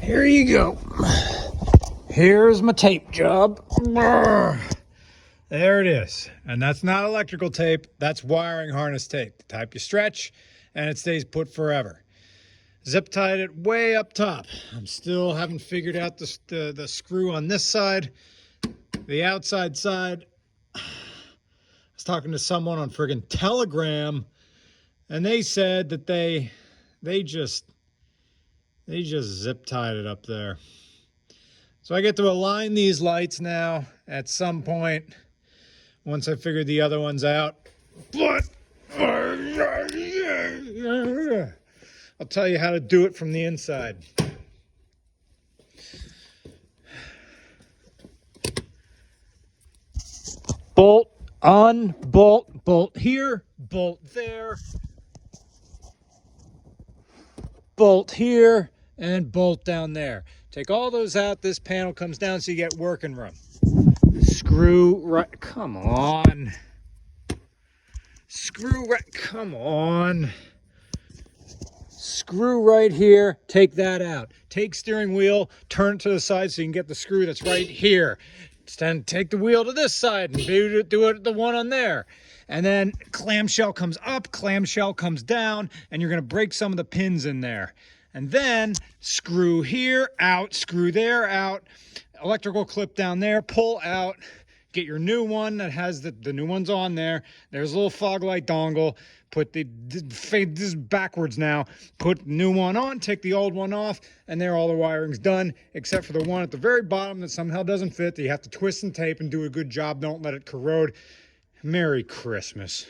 Here you go. Here's my tape job. There it is. And that's not electrical tape. That's wiring harness tape. The type you stretch and it stays put forever. Zip tied it way up top. I'm still haven't figured out the screw on this side. The outside side. I was talking to someone on friggin' Telegram, and they said that they just zip tied it up there. So I get to align these lights now at some point once I figure the other ones out. But I'll tell you how to do it from the inside. Bolt, unbolt, bolt here, bolt there, bolt here, and bolt down there. Take all those out, this panel comes down so you get working room. Screw right, come on. Screw right, come on. Screw right here, take that out. Take steering wheel, turn it to the side so you can get the screw that's right here. Then take the wheel to this side and do it the one on there. And then clamshell comes up, clamshell comes down, and you're gonna break some of the pins in there. And then screw here, out, screw there, out, electrical clip down there, pull out, get your new one that has the new ones on there. There's a little fog light dongle. Put this is backwards now. Put the new one on, take the old one off, and there all the wiring's done, except for the one at the very bottom that somehow doesn't fit, that you have to twist and tape and do a good job. Don't let it corrode. Merry Christmas.